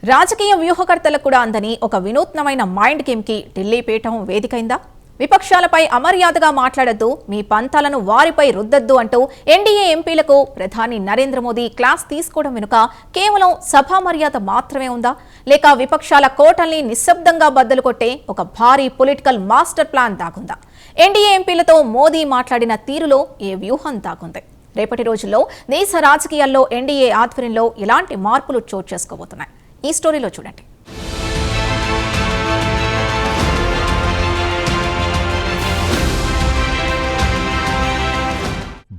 రాజకీయ వ్యూహకర్తలకు కూడా అందని ఒక వినూత్నమైన మైండ్ గేమ్కి ఢిల్లీ పీఠం వేదికైందా? విపక్షాలపై అమర్యాదగా మాట్లాడొద్దు, మీ పంతాలను వారిపై రుద్దొద్దు అంటూ ఎన్డీఏ ఎంపీలకు ప్రధాని నరేంద్ర మోదీ క్లాస్ తీసుకోవడం వెనుక కేవలం సభా మర్యాద మాత్రమే ఉందా, లేక విపక్షాల కోటల్ని నిశ్శబ్దంగా బద్దలు కొట్టే ఒక భారీ పొలిటికల్ మాస్టర్ ప్లాన్ దాగుందా? ఎన్డీఏ ఎంపీలతో మోదీ మాట్లాడిన తీరులో ఏ వ్యూహం దాగుంది? రేపటి రోజుల్లో దేశ రాజకీయాల్లో ఎన్డీఏ ఆధ్వర్యంలో ఎలాంటి మార్పులు చోటు చేసుకోబోతున్నాయి? ఈ స్టోరీలో చూడండి.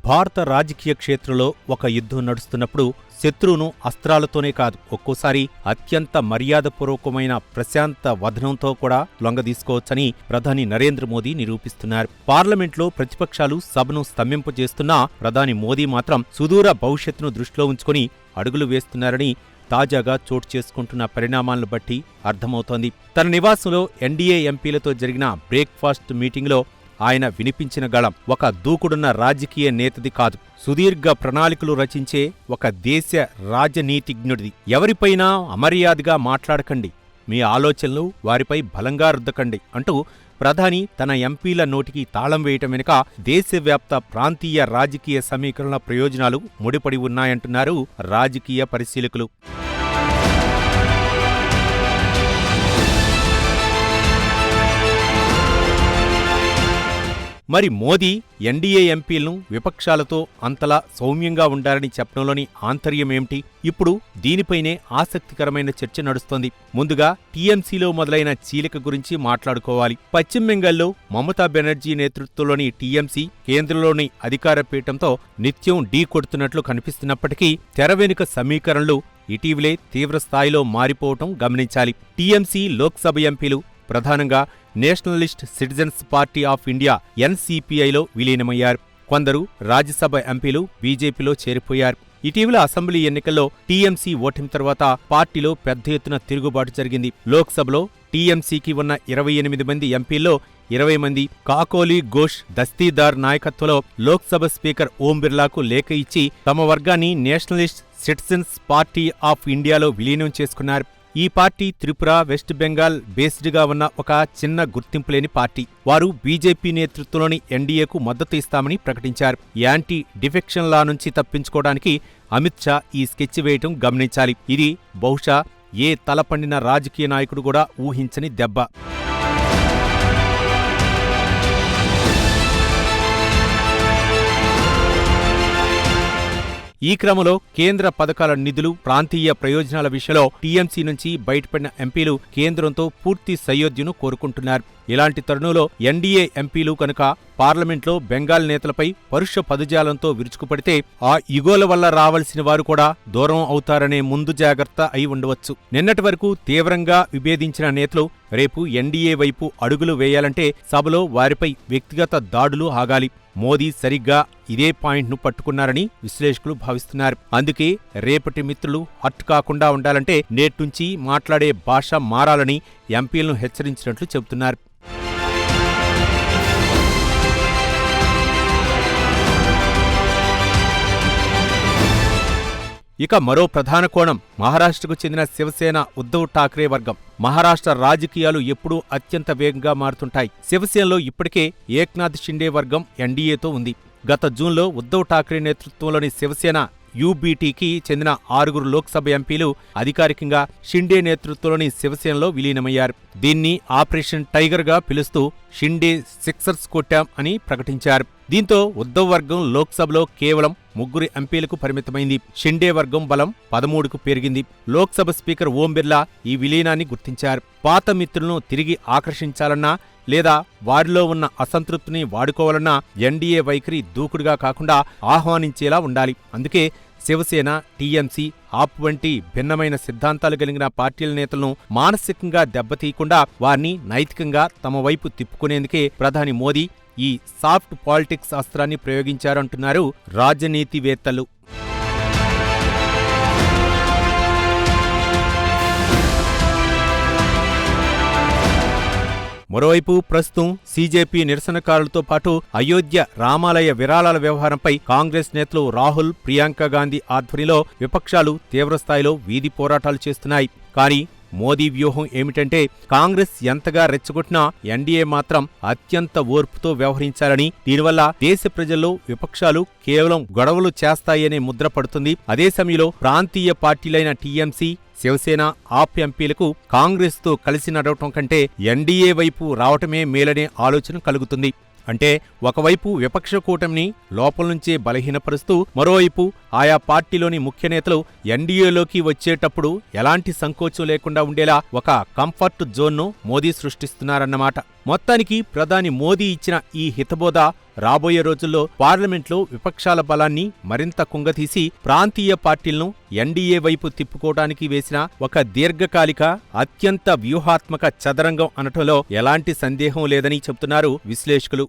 భారత రాజకీయ క్షేత్రంలో ఒక యుద్ధం నడుస్తున్నప్పుడు శత్రువును అస్త్రాలతోనే కాదు, ఒక్కోసారి అత్యంత మర్యాదపూర్వకమైన ప్రశాంత వదనంతో కూడా లొంగదీసుకోవచ్చని ప్రధాని నరేంద్ర మోదీ నిరూపిస్తున్నారు. పార్లమెంట్లో ప్రతిపక్షాలు సభను స్తంభింపజేస్తున్నా ప్రధాని మోదీ మాత్రం సుదూర భవిష్యత్తును దృష్టిలో ఉంచుకుని అడుగులు వేస్తున్నారని తాజాగా చోటు చేసుకుంటున్న పరిణామాలను బట్టి అర్థమవుతోంది. తన నివాసంలో ఎన్డీఏ ఎంపీలతో జరిగిన బ్రేక్ఫాస్ట్ మీటింగ్లో ఆయన వినిపించిన గళం ఒక దూకుడున్న రాజకీయ నేతది కాదు, సుదీర్ఘ ప్రణాళికలు రచించే ఒక దేశ రాజనీతిజ్ఞుడిది. ఎవరిపైనా అమర్యాదగా మాట్లాడకండి, మీ ఆలోచనలు వారిపై బలంగా రుద్దకండి అంటూ ప్రధాని తన ఎంపీల నోటికి తాళం వేయటం వెనుక దేశవ్యాప్త ప్రాంతీయ రాజకీయ సమీకరణల ప్రయోజనాలు ముడిపడి ఉన్నాయంటున్నారు రాజకీయ పరిశీలకులు. మరి మోదీ ఎన్డీఏ ఎంపీలను విపక్షాలతో అంతలా సౌమ్యంగా ఉండాలని చెప్పడంలోని ఆంతర్యమేమిటి? ఇప్పుడు దీనిపైనే ఆసక్తికరమైన చర్చ నడుస్తోంది. ముందుగా టీఎంసీలో మొదలైన చీలిక గురించి మాట్లాడుకోవాలి. పశ్చిమ బెంగాల్లో మమతా బెనర్జీ నేతృత్వంలోని టీఎంసీ కేంద్రంలోని అధికార పీఠంతో నిత్యం ఢీ కొడుతున్నట్లు కనిపిస్తున్నప్పటికీ తెర వెనుక సమీకరణలు ఇటీవలే తీవ్రస్థాయిలో మారిపోవటం గమనించాలి. టీఎంసీ లోక్సభ ఎంపీలు ప్రధానంగా nationalist citizens party of India ఎన్సీపీఐలో విలీనమయ్యారు. కొందరు రాజ్యసభ ఎంపీలు బీజేపీలో చేరిపోయారు. ఇటీవల అసెంబ్లీ ఎన్నికల్లో టీఎంసీ ఓటమి తర్వాత పార్టీలో పెద్ద ఎత్తున తిరుగుబాటు జరిగింది. లోక్సభలో టీఎంసీకి ఉన్న 28 మంది ఎంపీల్లో 20 మంది కాకోలి ఘోష్ దస్తీదార్ నాయకత్వంలో లోక్సభ స్పీకర్ ఓం బిర్లాకు లేఖ ఇచ్చి తమ వర్గాన్ని నేషనలిస్ట్ సిటిజన్స్ పార్టీ ఆఫ్ ఇండియాలో విలీనం చేసుకున్నారు. ఈ పార్టీ త్రిపుర, వెస్ట్ బెంగాల్ బేస్డ్గా ఉన్న ఒక చిన్న గుర్తింపులేని పార్టీ. వారు బీజేపీ నేతృత్వంలోని ఎన్డీఏకు మద్దతు ఇస్తామని ప్రకటించారు. యాంటీ డిఫెక్షన్ లా నుంచి తప్పించుకోవడానికి అమిత్ షా ఈ స్కెచ్ వేయటం గమనించాలి. ఇది బహుశా ఏ తలపండిన రాజకీయ నాయకుడు కూడా ఊహించని దెబ్బ. ఈ క్రమంలో కేంద్ర పథకాల నిధులు, ప్రాంతీయ ప్రయోజనాల విషయంలో టీఎంసీ నుంచి బయటపడిన ఎంపీలు కేంద్రంతో పూర్తి సయోధ్యను కోరుకుంటున్నారు. ఇలాంటి తరుణంలో ఎన్డీఏ ఎంపీలు కనుక పార్లమెంట్లో బెంగాల్ నేతలపై పరుష పదజాలంతో విరుచుకుపడితే ఆ ఇగోల వల్ల రావలసిన వారు కూడా దూరం అవుతారనే ముందు జాగ్రత్త అయి ఉండవచ్చు. నిన్నటి వరకు తీవ్రంగా విభేదించిన నేతలు రేపు ఎన్డీఏ వైపు అడుగులు వేయాలంటే సభలో వారిపై వ్యక్తిగత దాడులు ఆగాలి. మోదీ సరిగ్గా ఇదే పాయింట్ను పట్టుకున్నారని విశ్లేషకులు భావిస్తున్నారు. అందుకే రేపటి మిత్రులు హర్ట్ కాకుండా ఉండాలంటే నేట్నుంచి మాట్లాడే భాష మారాలని ఎంపీలను హెచ్చరించినట్లు చెబుతున్నారు. ఇక మరో ప్రధాన కోణం మహారాష్ట్రకు చెందిన శివసేన ఉద్ధవ్ ఠాక్రే వర్గం. మహారాష్ట్ర రాజకీయాలు ఎప్పుడూ అత్యంత వేగంగా మారుతుంటాయి. శివసేనలో ఇప్పటికే ఏక్నాథ్ షిండే వర్గం ఎన్డీఏతో ఉంది. గత జూన్లో ఉద్ధవ్ ఠాక్రే నేతృత్వంలోని శివసేన యూబీటీకి చెందిన 6 లోక్సభ ఎంపీలు అధికారికంగా షిండే నేతృత్వంలోని శివసేనలో విలీనమయ్యారు. దీన్ని ఆపరేషన్ టైగర్గా పిలుస్తూ షిండే సిక్సర్స్ కొట్టాం అని ప్రకటించారు. దీంతో ఉద్ధవ్ వర్గం లోక్సభలో కేవలం 3 ఎంపీలకు పరిమితమైంది. షిండే వర్గం బలం 13కు పెరిగింది. లోక్సభ స్పీకర్ ఓం బిర్లా ఈ విలీనాన్ని గుర్తించారు. పాత మిత్రులను తిరిగి ఆకర్షించాలన్నా లేదా వారిలో ఉన్న అసంతృప్తిని వాడుకోవాలన్నా ఎన్డీఏ వైఖరి దూకుడుగా కాకుండా ఆహ్వానించేలా ఉండాలి. అందుకే శివసేన, టీఎంసీ, ఆప్ వంటి భిన్నమైన సిద్ధాంతాలు కలిగిన పార్టీల నేతలను మానసికంగా దెబ్బతీయకుండా వారిని నైతికంగా తమ వైపు తిప్పుకునేందుకే ప్రధాని మోదీ ఈ సాఫ్ట్ పాలిటిక్స్ అస్త్రాన్ని ప్రయోగించారంటున్నారు రాజనీతివేత్తలు. మరోవైపు ప్రస్తుతం సీజేపీ నిరసనకారులతో పాటు అయోధ్య రామాలయ విరాళాల వ్యవహారంపై కాంగ్రెస్ నేతలు రాహుల్, ప్రియాంక గాంధీ ఆధ్వర్యంలో విపక్షాలు తీవ్రస్థాయిలో వీధి పోరాటాలు చేస్తున్నాయి. కానీ మోదీ వ్యూహం ఏమిటంటే కాంగ్రెస్ ఎంతగా రెచ్చగొట్టినా ఎన్డీఏ మాత్రం అత్యంత ఓర్పుతో వ్యవహరించాలని, దీనివల్ల దేశ ప్రజల్లో విపక్షాలు కేవలం గొడవలు చేస్తాయనే ముద్ర పడుతుంది. అదే సమయంలో ప్రాంతీయ పార్టీలైన టీఎంసీ, శివసేన, ఆప్ ఎంపీలకు కాంగ్రెస్తో కలిసి నడవటం కంటే ఎన్డీఏ వైపు రావటమే మేలనే ఆలోచన కలుగుతుంది. అంటే ఒకవైపు విపక్ష కూటమిని లోపల నుంచే బలహీనపరుస్తూ, మరోవైపు ఆయా పార్టీలోని ముఖ్య నేతలు ఎన్డీఏలోకి వచ్చేటప్పుడు ఎలాంటి సంకోచం లేకుండా ఉండేలా ఒక కంఫర్ట్ జోన్ను మోదీ సృష్టిస్తున్నారన్నమాట. మొత్తానికి ప్రధాని మోదీ ఇచ్చిన ఈ హితబోధ రాబోయే రోజుల్లో పార్లమెంట్లో విపక్షాల బలాన్ని మరింత కుంగతీసి ప్రాంతీయ పార్టీలను ఎన్డీఏ వైపు తిప్పుకోవడానికి వేసిన ఒక దీర్ఘకాలిక, అత్యంత వ్యూహాత్మక చదరంగం అనటంలో ఎలాంటి సందేహం లేదని చెబుతున్నారు విశ్లేషకులు.